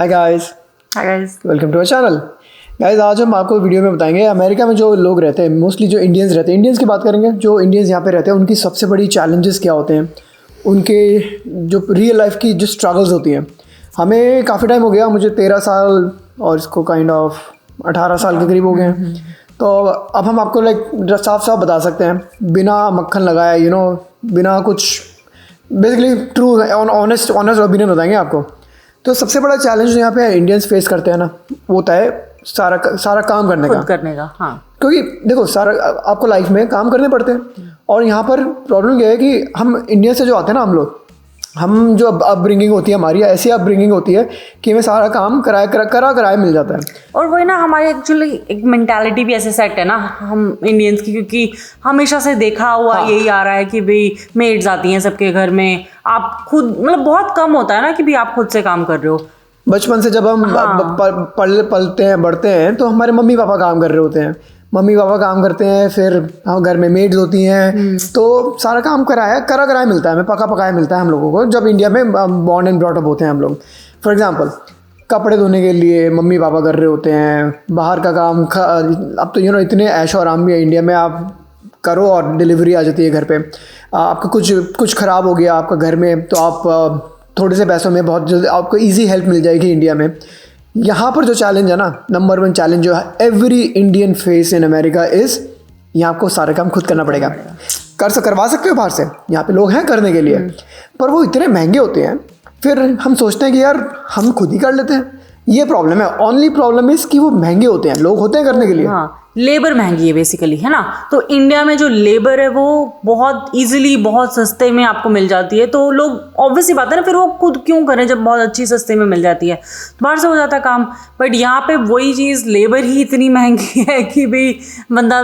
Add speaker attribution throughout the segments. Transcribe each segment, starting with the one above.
Speaker 1: Hi guys, welcome to our channel. Guys, आज हम आपको वीडियो में बताएंगे अमेरिका में जो लोग रहते हैं, मोस्टली जो इंडियंस रहते हैं, इंडियंस की बात करेंगे। जो इंडियंस यहाँ पे रहते हैं उनकी सबसे बड़ी चैलेंजेस क्या होते हैं, उनके जो रियल लाइफ की जो स्ट्रगल्स होती हैं। हमें काफ़ी टाइम हो गया, मुझे 13 साल और इसको काइंड ऑफ 18 साल के करीब हो गए हैं। तो अब हम आपको साफ साफ बता सकते हैं, बिना मक्खन लगाए, बिना कुछ बेसिकली ट्रू ऑनेस्ट ओपिनियन बताएंगे आपको। तो सबसे बड़ा चैलेंज जो यहाँ पे इंडियंस फेस करते हैं ना, वो होता है सारा काम करने का।
Speaker 2: हाँ।
Speaker 1: क्योंकि देखो, सारा आपको लाइफ में काम करने पड़ते हैं। और यहाँ पर प्रॉब्लम ये है कि हम इंडिया से जो आते हैं ना, हम जो अपब्रिंगिंग होती है हमारी, ऐसी अपब्रिंगिंग होती है कि हमें सारा काम कराए मिल जाता है।
Speaker 2: और वही ना, हमारी एक्चुअली एक मेंटालिटी भी ऐसे सेट है ना हम इंडियंस की, क्योंकि हमेशा से देखा हुआ यही आ रहा है कि भाई मेड्स आती हैं सबके घर में, आप खुद मतलब बहुत कम होता है ना कि भाई आप खुद से काम कर रहे हो।
Speaker 1: बचपन से जब हम पलते हैं बढ़ते हैं तो हमारे मम्मी पापा काम कर रहे होते हैं, मम्मी पापा काम करते हैं, फिर हम घर में मेड्स होती हैं, तो सारा काम कराया मिलता है, हमें पका पकाया मिलता है हम लोगों को जब इंडिया में बॉर्न एंड ब्रॉट अप होते हैं हम लोग। फॉर एग्जांपल, कपड़े धोने के लिए मम्मी पापा कर रहे होते हैं, बाहर का काम अब तो इतने ऐशो आराम भी है इंडिया में, आप करो और डिलीवरी आ जाती है घर पे। आपका कुछ ख़राब हो गया आपका घर में, तो आप थोड़े से पैसों में बहुत जल्दी आपको ईजी हेल्प मिल जाएगी इंडिया में। यहाँ पर जो चैलेंज है ना, नंबर 1 चैलेंज जो है every Indian face in America is, यहाँ आपको सारा काम खुद करना पड़ेगा। करवा सकते हो बाहर से, यहाँ पे लोग हैं करने के लिए, पर वो इतने महंगे होते हैं। फिर हम सोचते हैं कि यार हम खुद ही कर लेते हैं। ये प्रॉब्लम है, ओनली प्रॉब्लम इज़ कि वो महंगे होते हैं, लोग होते हैं करने के लिए।
Speaker 2: हाँ, लेबर महंगी है बेसिकली, है ना। तो इंडिया में जो लेबर है वो बहुत इजीली बहुत सस्ते में आपको मिल जाती है, तो लोग ऑब्वियसली बात है ना, फिर वो खुद क्यों करें जब बहुत अच्छी सस्ते में मिल जाती है, तो बाहर से हो जाता है काम। बट यहाँ पे वही चीज़, लेबर ही इतनी महंगी है कि भाई बंदा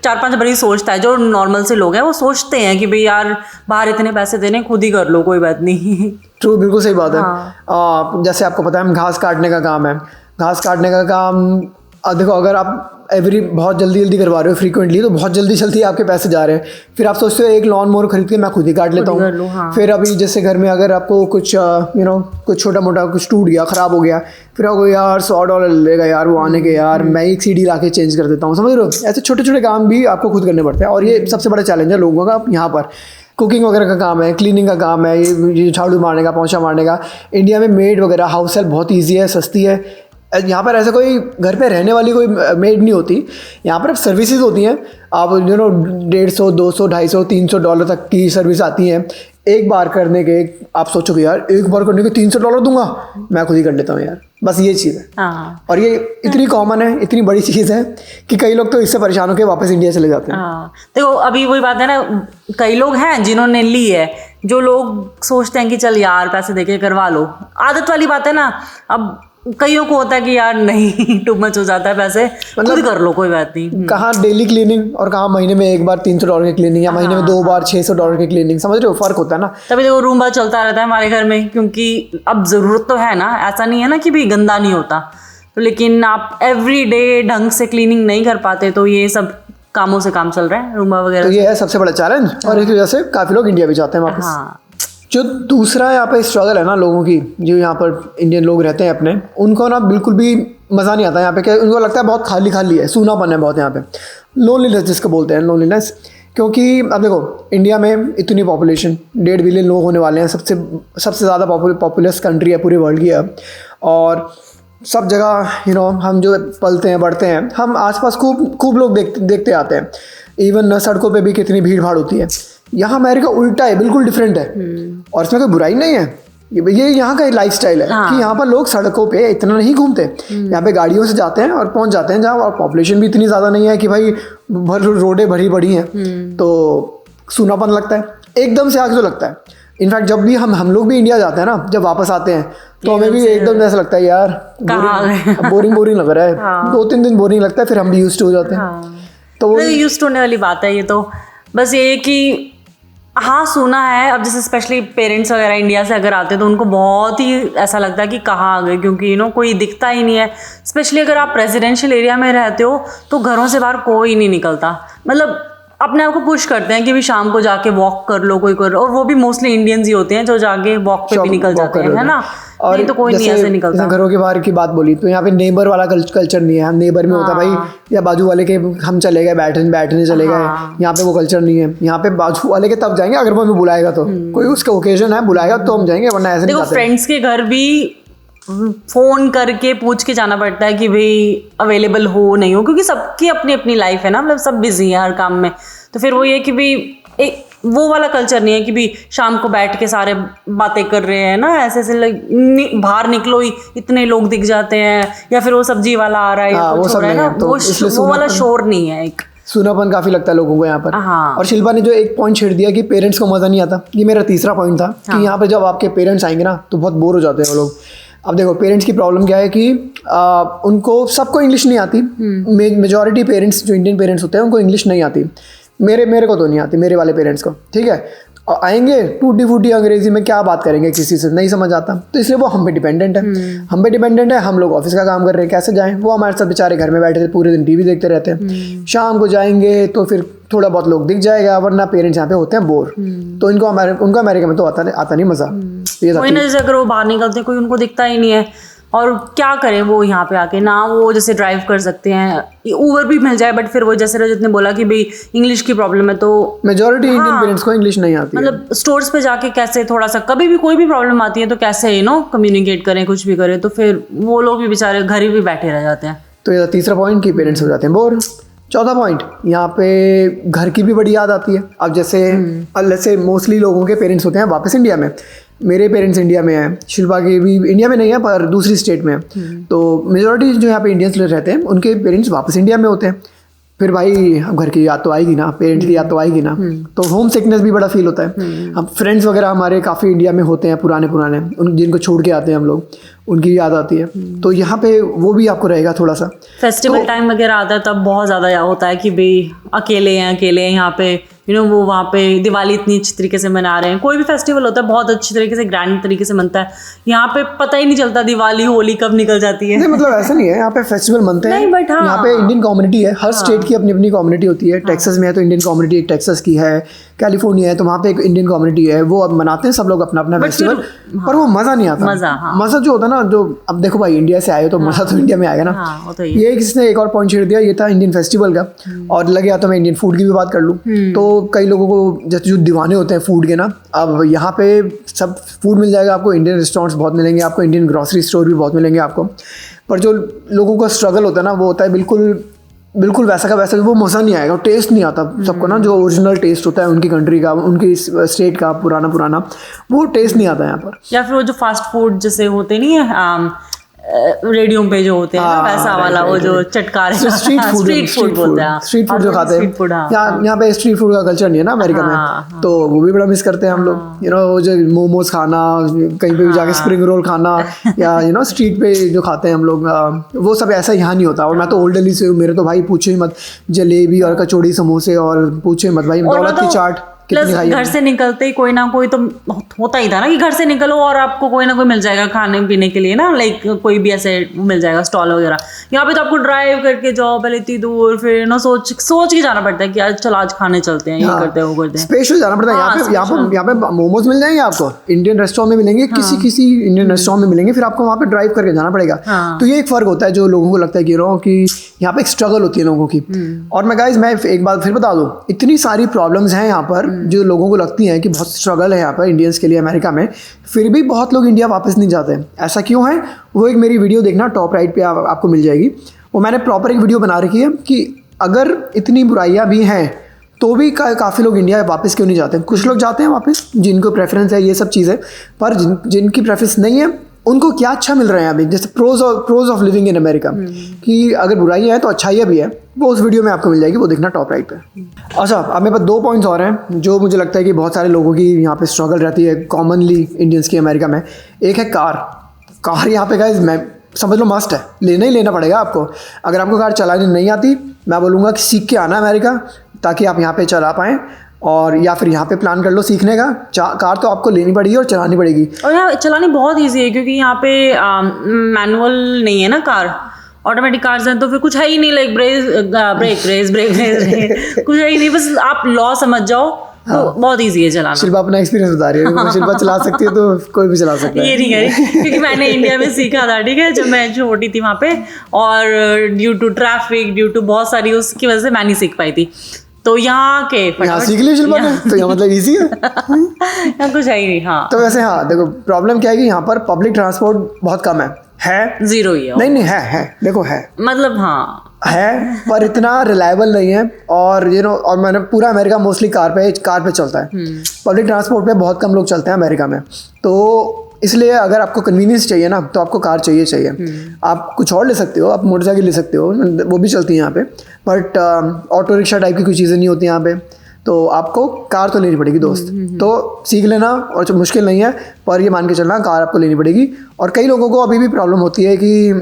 Speaker 2: 4-5 बार ही सोचता है। जो नॉर्मल से लोग हैं वो सोचते हैं कि भाई यार बाहर इतने पैसे देने, खुद ही कर लो, कोई बात नहीं।
Speaker 1: ट्रू, बिल्कुल सही बात है। जैसे आपको पता है, हम घास काटने का काम है, घास काटने का काम देखो, अगर आप बहुत जल्दी करवा रहे हो फ्रीक्वेंटली, तो बहुत जल्दी आपके पैसे जा रहे हैं। फिर आप सोचते हो एक लॉन मोवर खरीद के मैं खुद ही काट लेता हूँ।
Speaker 2: हाँ।
Speaker 1: फिर अभी जैसे घर में अगर आपको कुछ कुछ छोटा मोटा कुछ टूट गया, ख़राब हो गया, फिर आपको यार $100 लेगा यार वो आने के, यार मैं एक CD ला के चेंज कर देता हूँ, समझ रहे हो। ऐसे छोटे छोटे काम भी आपको खुद करने पड़ते हैं, और ये सबसे बड़ा चैलेंज है लोगों का यहाँ पर। कुकिंग वगैरह का काम है, क्लीनिंग का काम है, ये झाड़ू मारने का, पोंछा मारने का। इंडिया में मेड वगैरह, हाउस हेल्प बहुत ईजी है, सस्ती है। यहाँ पर ऐसा कोई घर पे रहने वाली कोई मेड नहीं होती। यहाँ पर सर्विसेज होती हैं, आप $150, $200, $250, $300 तक की सर्विस आती हैं एक बार करने के। आप सोचोगे यार एक बार करने के $300 दूंगा, मैं खुद ही कर लेता हूँ यार, बस ये चीज़ है।
Speaker 2: हाँ।
Speaker 1: और ये इतनी कॉमन है, इतनी बड़ी चीज़ है कि कई लोग तो इससे परेशान होकर वापस इंडिया चले जाते हैं।
Speaker 2: हाँ, देखो अभी वही बात है ना, कई लोग हैं जिन्होंने ली है, जो लोग सोचते हैं कि चल यार पैसे देके करवा लो, आदत वाली बात है ना। अब कईयों को होता है कि यार नहीं, टू मच हो जाता है पैसे, खुद कर लो, कोई बात नहीं।
Speaker 1: कहाँ डेली क्लीनिंग और कहाँ महीने में एक बार $300 की क्लीनिंग, या महीने में 2 बार $600 की क्लीनिंग, समझ रहे हो, फर्क होता है ना।
Speaker 2: तभी देखो रूम्बा चलता रहता है हमारे घर में, क्योंकि अब ज़रूरत तो है ना, ऐसा नहीं है ना कि भी गंदा नहीं होता, तो लेकिन आप एवरी डे ढंग से क्लीनिंग नहीं कर पाते, तो ये सब कामों से काम चल रहा है, रूम्बा वगैरह।
Speaker 1: तो ये है सबसे बड़ा चैलेंज, और इस वजह से काफ़ी लोग इंडिया भी जाते हैं वापस।
Speaker 2: हाँ।
Speaker 1: जो दूसरा यहाँ पे स्ट्रगल है ना लोगों की, जो यहाँ पर इंडियन लोग रहते हैं अपने, उनको ना बिल्कुल भी मज़ा नहीं आता यहाँ पे। क्या उनको लगता है बहुत खाली है, सूनापन है बहुत यहाँ पे, लोनलीनेस जिसको बोलते हैं, लोनलीनेस। क्योंकि अब देखो, इंडिया में इतनी पॉपुलेशन 1.5 बिलियन लोग होने वाले हैं, सबसे ज़्यादा पॉपुलस कंट्री है पूरे वर्ल्ड की अब। और सब जगह हम जो पलते हैं बढ़ते हैं, हम आसपास खूब लोग देखते आते हैं। इवन सड़कों पे भी कितनी भीड़ भाड़ होती है। यहाँ अमेरिका उल्टा है, बिल्कुल डिफरेंट है, और इसमें कोई बुराई नहीं है। ये यहाँ का लाइफ स्टाइल है। हाँ। कि यहाँ पर लोग सड़कों पे इतना नहीं घूमते, यहाँ पे गाड़ियों से जाते हैं और पहुँच जाते हैं जहाँ, और पॉपुलेशन भी इतनी ज़्यादा नहीं है कि भाई रोडें भरी पड़ी हैं, तो सूनापन लगता है, एकदम से आगे तो लगता है। इनफैक्ट जब भी हम लोग भी इंडिया जाते हैं ना, जब वापस आते हैं तो हमें भी एकदम ऐसा लगता है यार बोरिंग लग रहा है। हाँ। 2-3 दिन बोरिंग लगता है, फिर हम भी यूज्ड हो जाते हैं। हाँ।
Speaker 2: तो यूज्ड होने वाली बात है ये तो। बस ये कि हाँ सुना है, अब जैसे स्पेशली पेरेंट्स वगैरह इंडिया से अगर आते हैं तो उनको बहुत ही ऐसा लगता है कि कहाँ आ गए, क्योंकि कोई दिखता ही नहीं है। स्पेशली अगर आप रेजिडेंशियल एरिया में रहते हो तो घरों से बाहर कोई नहीं निकलता, मतलब अपने आप को पुश करते हैं कि भी शाम को जाके वॉक कर लो, कोई कर लो, और वो भी मोस्टली इंडियंस ही होते हैं जो जाके वॉक पे भी निकल जाते हैं, है ना।
Speaker 1: और
Speaker 2: नहीं तो कोई नहीं ऐसे निकलता।
Speaker 1: जैसे घरों के बाहर की बात बोली तो यहाँ पे नेबर वाला कल्चर नहीं है। नेबर में होता भाई या बाजू वाले के हम चले गए बैठने चले गए, यहाँ पे वो कल्चर नहीं है। यहाँ पे बाजू वाले के तब जाएंगे अगर वो हमें बुलाएगा, तो कोई उसका ओकेजन है बुलाएगा तो हम जाएंगे, वरना ऐसे नहीं
Speaker 2: देखो
Speaker 1: जाते।
Speaker 2: फ्रेंड्स के घर भी फोन करके पूछ के जाना पड़ता है कि भाई अवेलेबल हो नहीं हो, क्योंकि सबकी अपनी अपनी लाइफ है ना, मतलब सब बिजी है हर काम में। तो फिर वो ये कि भाई एक वो वाला कल्चर नहीं है कि भाई शाम को बैठ के सारे बातें कर रहे हैं ना, ऐसे ऐसे बाहर निकलो ही इतने लोग दिख जाते हैं, या फिर वो सब्जी वाला आ रहा है या कुछ हो रहा है ना, वो वाला शोर नहीं है। एक
Speaker 1: सुनापन काफी लगता है लोगों को यहाँ पर।
Speaker 2: हाँ।
Speaker 1: और शिल्पा ने जो एक पॉइंट छेड़ दिया कि पेरेंट्स को मजा नहीं आता, ये मेरा तीसरा पॉइंट था कि यहाँ पे जब आपके पेरेंट्स आएंगे ना तो बहुत बोर हो जाते हैं वो लोग। अब देखो पेरेंट्स की प्रॉब्लम क्या है कि उनको सबको इंग्लिश नहीं आती। मेजॉरिटी पेरेंट्स जो इंडियन पेरेंट्स होते हैं उनको इंग्लिश नहीं आती। मेरे को तो नहीं आती, मेरे वाले पेरेंट्स को, ठीक है। और आएंगे टूटी फूटी अंग्रेजी में क्या बात करेंगे, किसी से नहीं समझ आता, तो इसलिए वो हम पे डिपेंडेंट है। हम पे डिपेंडेंट है, हम लोग ऑफिस का काम कर रहे हैं, कैसे जाएं। वो हमारे साथ बेचारे घर में बैठे थे पूरे दिन टीवी देखते रहते हैं। शाम को जाएंगे तो फिर थोड़ा बहुत लोग दिख जाएगा, वरना पेरेंट्स यहाँ पे होते हैं बोर। तो उनको उनको अमेरिका में तो आता नहीं मज़ा।
Speaker 2: कोई ना, जैसे अगर वो बाहर निकलते कोई उनको दिखता ही नहीं है, और क्या करें वो यहाँ पे आके ना, वो जैसे ड्राइव कर सकते हैं, ऊबर भी मिल जाए, बट फिर वो जैसे रजत ने बोला कि भाई इंग्लिश की प्रॉब्लम है, तो
Speaker 1: मेजॉरिटी इंडियन पेरेंट्स को इंग्लिश नहीं आती।
Speaker 2: मतलब स्टोर्स पे जाके कैसे थोड़ा सा कभी भी कोई भी प्रॉब्लम आती है तो कैसे कम्युनिकेट करें, कुछ भी करें, तो फिर वो लोग भी बेचारे घर ही भी बैठे रह जाते हैं।
Speaker 1: तो ये तीसरा पॉइंट कि पेरेंट्स हो जाते हैं बोर। चौथा पॉइंट, यहाँ पे घर की भी बड़ी याद आती है। अब जैसे मोस्टली लोगों के पेरेंट्स होते हैं वापस इंडिया में। मेरे पेरेंट्स इंडिया में हैं, शिल्पा के भी इंडिया में नहीं है पर दूसरी स्टेट में है। तो मेजॉरिटी जो यहाँ पे इंडियंस रहते हैं उनके पेरेंट्स वापस इंडिया में होते हैं। फिर भाई अब घर की याद तो आएगी ना, पेरेंट्स की याद तो आएगी ना, तो होम सिकनेस भी बड़ा फील होता है। अब फ्रेंड्स वगैरह हमारे काफ़ी इंडिया में होते हैं पुराने उन जिनको छोड़ के आते हैं हम लोग, उनकी याद आती है। तो यहाँ पे वो भी आपको रहेगा थोड़ा सा।
Speaker 2: फेस्टिवल टाइम वगैरह आता है तब बहुत ज़्यादा होता है कि भाई अकेले हैं यहाँ पे, वो वहाँ पे दिवाली इतनी अच्छी तरीके से मना रहे हैं। कोई भी फेस्टिवल होता है बहुत अच्छी तरीके से ग्रैंड तरीके से मनता है। यहाँ पे पता ही नहीं चलता दिवाली होली कब निकल जाती है।
Speaker 1: नहीं मतलब ऐसा नहीं है, यहाँ पे फेस्टिवल मनते हैं।
Speaker 2: बट हाँ,
Speaker 1: यहाँ पे इंडियन कम्युनिटी है, हर स्टेट की अपनी अपनी कम्युनिटी होती है। टेक्सास में है तो इंडियन कम्युनिटी एक टेक्सास की है, कैलिफोर्निया है तो वहाँ पे एक इंडियन कम्युनिटी है, वो अब मनाते हैं सब लोग अपना अपना फेस्टिवल। पर वो मज़ा नहीं आता। मज़ा जो होता है ना, जो अब देखो भाई इंडिया से आए तो मज़ा तो इंडिया में आएगा ना। ये किसने एक और पॉइंट छेड़ दिया, ये था इंडियन फेस्टिवल का। और लगे तो मैं इंडियन फूड की भी बात कर लूँ तो कई लोगों को जैसे जो दीवाने होते हैं फूड के ना, अब यहाँ पे सब फूड मिल जाएगा आपको। इंडियन रेस्टोरेंट्स बहुत मिलेंगे आपको, इंडियन ग्रॉसरी स्टोर भी बहुत मिलेंगे आपको। पर जो लोगों का स्ट्रगल होता है ना, वो होता है बिल्कुल वैसा का वैसा, वो मज़ा नहीं आएगा, टेस्ट नहीं आता सबको ना। जो ओरिजिनल टेस्ट होता है उनकी कंट्री का, उनकी स्टेट का पुराना वो टेस्ट नहीं आता यहाँ पर।
Speaker 2: या फिर वो जो फास्ट फूड जैसे होते नहीं है रेडियो पे जो होते हैं ना, वैसा वाला वो जो चटकार है, स्ट्रीट फूड बोलते हैं।
Speaker 1: स्ट्रीट फूड जो खाते हैं यहाँ पे स्ट्रीट फूड का कल्चर नहीं है ना अमेरिका में, तो वो भी बड़ा मिस करते हैं हम लोग। वो जो मोमोज खाना, कहीं पे भी जाके स्प्रिंग रोल खाना, या स्ट्रीट पे जो खाते हैं हम लोग, वो सब ऐसा यहाँ नहीं होता। और मैं तो ओल्ड दिल्ली से हूँ, मेरे तो भाई पूछो ही मत, जलेबी और कचौड़ी समोसे और पूछो ही मत भाई, दौलत की चाट।
Speaker 2: प्लस घर से निकलते ही कोई ना कोई तो होता ही था ना कि घर से निकलो और आपको कोई ना कोई मिल जाएगा खाने पीने के लिए ना, लाइक कोई भी ऐसे मिल जाएगा स्टॉल वगैरह। यहाँ पे तो आपको ड्राइव करके जाओ पहले इतनी दूर, फिर सोच के जाना पड़ता है कि चल आज खाने चलते हैं, ये करते हैं वो करते हैं,
Speaker 1: स्पेशल जाना पड़ता है। यहाँ पे मोमोज मिल जाएंगे आपको, इंडियन रेस्टोरेंट में मिलेंगे, किसी इंडियन रेस्टोरेंट में मिलेंगे, फिर आपको वहाँ पे ड्राइव करके जाना पड़ेगा। तो ये एक फर्क होता है जो लोगों को लगता है कि यहाँ पे एक स्ट्रगल होती है लोगों की। और मैं एक बात फिर बता दूं, इतनी सारी प्रॉब्लम्स हैं यहाँ पर जो लोगों को लगती हैं कि बहुत स्ट्रगल है यहाँ पर इंडियंस के लिए अमेरिका में, फिर भी बहुत लोग इंडिया वापस नहीं जाते हैं। ऐसा क्यों है? वो एक मेरी वीडियो देखना, टॉप राइट पे आपको मिल जाएगी। वो मैंने प्रॉपर एक वीडियो बना रखी है कि अगर इतनी बुराइयाँ भी हैं तो भी काफ़ी लोग इंडिया वापस क्यों नहीं जाते। कुछ लोग जाते हैं वापस जिनको प्रेफरेंस है ये सब चीज़ें, पर जिनकी प्रेफरेंस नहीं है उनको क्या अच्छा मिल रहा है अभी, जैसे pros of living in America, कि अगर बुराइयाँ हैं तो अच्छाइयाँ भी है। वो उस वीडियो में आपको मिल जाएगी, वो देखना टॉप राइट पे। अच्छा, अब मेरे पास 2 पॉइंट्स और हैं जो मुझे लगता है कि बहुत सारे लोगों की यहाँ पे स्ट्रगल रहती है कॉमनली इंडियंस की अमेरिका में। एक है कार यहाँ पे गाइस, मैं समझ लो मस्ट है, लेना ही लेना पड़ेगा आपको। अगर आपको कार चलानी नहीं आती, मैं बोलूँगा कि सीख के आना अमेरिका, ताकि आप यहाँ पे चला पाएँ। और या फिर यहाँ पे प्लान कर लो सीखने का। कार तो आपको लेनी पड़ेगी और चलानी पड़ेगी,
Speaker 2: और यहाँ चलानी बहुत ईजी है क्योंकि यहाँ पे मैनुअल नहीं है ना, कार ऑटोमेटिक कार्स हैं, तो फिर कुछ है ही नहीं, लाइक ब्रेक रेस कुछ है ही नहीं, बस आप लॉ समझ जाओ तो बहुत ईजी है चलाना।
Speaker 1: शिल्पा अपना एक्सपीरियंस बता रही है, शिल्पा चला सकती है तो कोई भी चला सकता है।
Speaker 2: ये नहीं कह रही, क्योंकि मैंने इंडिया में सीखा था, ठीक है, जब मैं छोटी थी वहाँ पे, और due to traffic, due to बहुत सारी उसकी वजह से मैं नहीं सीख पाई थी। तो यहाँ के
Speaker 1: यहाँ सीख लिया शिल्पा ने, तो यहाँ मतलब इजी है।
Speaker 2: यहाँ कुछ है ही नहीं। हाँ,
Speaker 1: तो वैसे हाँ देखो, प्रॉब्लम क्या है कि यहाँ पर पब्लिक ट्रांसपोर्ट बहुत कम है
Speaker 2: जीरो ही है।
Speaker 1: नहीं है देखो है,
Speaker 2: मतलब हाँ
Speaker 1: है पर इतना रिलायबल नहीं है। और और मैंने पूरा अमेरिका मोस्टली कार पे चलता है। पब्लिक ट्रांसपोर्ट पे बहुत कम लोग चलते हैं अमेरिका में, तो इसलिए अगर आपको कन्वीनियंस चाहिए ना तो आपको कार चाहिए। आप कुछ और ले सकते हो, आप मोटरसाइकिल ले सकते हो, वो भी चलती है यहाँ पे, बट ऑटो रिक्शा टाइप की कोई चीज़ें नहीं होती यहाँ पे, तो आपको कार तो लेनी पड़ेगी दोस्त। तो सीख लेना, और जो मुश्किल नहीं है, पर ये मान के चलना कार आपको लेनी पड़ेगी। और कई लोगों को अभी भी प्रॉब्लम होती है कि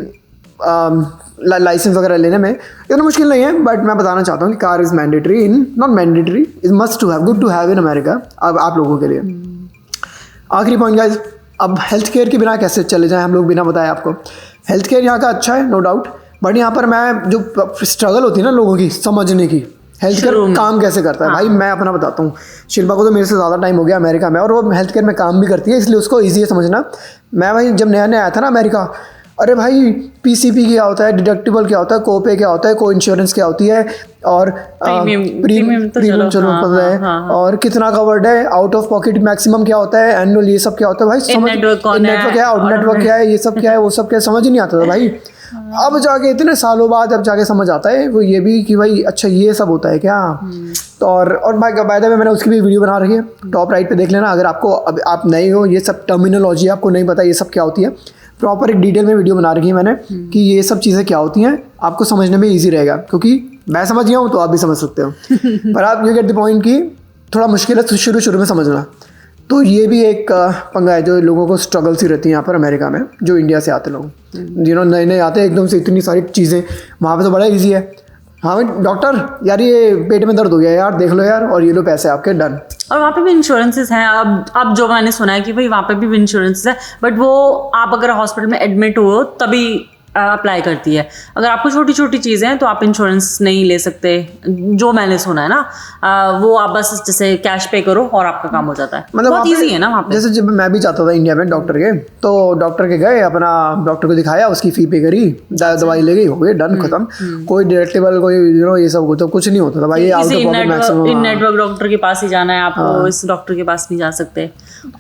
Speaker 1: लाइसेंस वगैरह लेने में, इतना मुश्किल नहीं है, बट मैं बताना चाहता हूँ कि car is mandatory, not mandatory, is must to have, good to have in America अब आप लोगों के लिए। आखिरी पॉइंट गाइस, अब हेल्थ केयर के बिना कैसे चले जाएं हम लोग, बिना बताए आपको। हेल्थ केयर यहाँ का अच्छा है नो डाउट, बट यहाँ पर मैं जो स्ट्रगल होती है ना लोगों की समझने की, हेल्थ केयर काम कैसे करता है। भाई मैं अपना बताता हूँ, शिल्पा को तो मेरे से ज़्यादा टाइम हो गया अमेरिका में, और वो हेल्थ केयर में काम भी करती है, इसलिए उसको ईजी है समझना। मैं भाई जब नया आया था ना अमेरिका, अरे भाई पीसीपी क्या होता है, डिडक्टिबल क्या होता है, कोपे क्या होता है, को इंश्योरेंस क्या होती है, और प्रीमियम चलो पता है, और कितना कवर्ड है, आउट ऑफ पॉकेट मैक्सिमम क्या होता है, एनुअल ये सब क्या होता है भाई, समझ नेटवर्क क्या है, आउट नेटवर्क क्या है, ये सब क्या है, वो सब क्या है, समझ नहीं आता था भाई। अब जाके इतने सालों बाद अब जाके समझ आता है वो ये भी कि भाई अच्छा ये सब होता है क्या। तो और बाय द वे मैंने उसकी भी वीडियो बना रखी है, टॉप राइट पे देख लेना अगर आपको, अब आप नए हो, ये सब टर्मिनोलॉजी आपको नहीं पता ये सब क्या होती है, प्रॉपर एक डिटेल में वीडियो बना रखी है मैंने कि ये सब चीज़ें क्या होती हैं, आपको समझने में ईजी रहेगा, क्योंकि मैं समझ गया हूँ तो आप भी समझ सकते हो। पर आप यू गेट द पॉइंट कि थोड़ा मुश्किल है शुरू में समझना। तो ये भी एक पंगा है जो लोगों को स्ट्रगल्स ही रहती है यहाँ पर अमेरिका में, जो इंडिया से आते लोग, नए आते हैं एकदम से इतनी सारी चीज़ें, वहाँ पे तो बड़ा ईजी है। हाँ डॉक्टर यार ये पेट में दर्द हो गया यार, देख लो यार, और ये लो पैसे आपके, डन।
Speaker 2: और वहाँ पे भी इंश्योरेंसेस हैं। अब जो मैंने सुना है कि भाई वहाँ पे भी इंश्योरेंसेस है, बट वो आप अगर हॉस्पिटल में एडमिट हो तभी अप्लाई करती है। अगर आपको छोटी छोटी चीज़ें हैं तो आप इंश्योरेंस नहीं ले सकते, जो मैंने सुना है ना। वो आप बस जैसे कैश पे करो और आपका काम हो जाता है, मतलब बहुत ईजी है ना वहाँ पे।
Speaker 1: जैसे जब मैं भी जाता था इंडिया में डॉक्टर के, तो डॉक्टर के गए, अपना डॉक्टर को दिखाया, उसकी फ़ी पे करी, दवाई ले गई, हो गई, डन, खत्म। कोई डिडक्टिबल कोई ये सब तो कुछ नहीं होता था भाई।
Speaker 2: इन नेटवर्क डॉक्टर के पास ही जाना है आपको, इस डॉक्टर के पास नहीं जा सकते।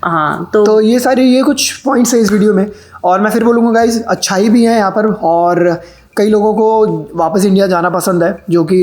Speaker 2: हाँ, तो
Speaker 1: ये कुछ पॉइंट्स है इस वीडियो में। और मैं फिर बोलूँगा गाइज, अच्छाई भी है यहाँ पर, और कई लोगों को वापस इंडिया जाना पसंद है, जो कि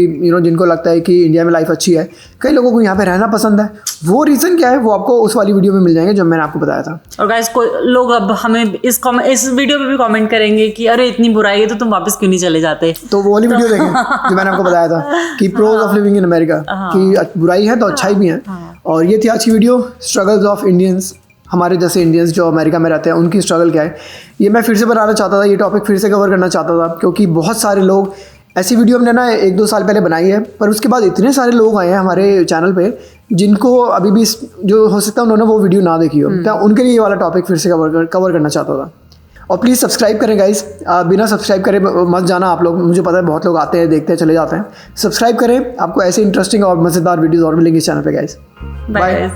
Speaker 1: जिनको लगता है कि इंडिया में लाइफ अच्छी है। कई लोगों को यहाँ पे रहना पसंद है। वो रीज़न क्या है वो आपको उस वाली वीडियो में मिल जाएंगे जो मैंने आपको बताया था।
Speaker 2: और गाइस लोग अब हमें इस वीडियो में भी कमेंट करेंगे कि अरे इतनी बुराई है तो तुम वापस क्यों नहीं चले जाते।
Speaker 1: तो वो वाली वीडियो देखें जो मैंने आपको बताया था कि pros of living in America, कि बुराई है तो अच्छाई भी है। और ये थी आज की वीडियो, स्ट्रगल्स ऑफ इंडियंस, हमारे जैसे इंडियंस जो अमेरिका में रहते हैं उनकी स्ट्रगल क्या है। ये मैं फिर से बनाना चाहता था, ये टॉपिक फिर से कवर करना चाहता था, क्योंकि बहुत सारे लोग ऐसी वीडियो हमने ना 1-2 साल पहले बनाई है, पर उसके बाद इतने सारे लोग आए हैं हमारे चैनल पे जिनको अभी भी जो हो सकता है उन्होंने वो वीडियो ना देखी हो, तो उनके लिए ये वाला टॉपिक फिर से कवर करना चाहता था। और प्लीज़ सब्सक्राइब करें गाइस, बिना सब्सक्राइब करे मत जाना आप लोग, मुझे पता है बहुत लोग आते हैं, देखते हैं, चले जाते हैं। सब्सक्राइब करें, आपको ऐसे इंटरेस्टिंग और मज़ेदार वीडियोज़ और मिलेंगे इस चैनल पे गाइस। बाय।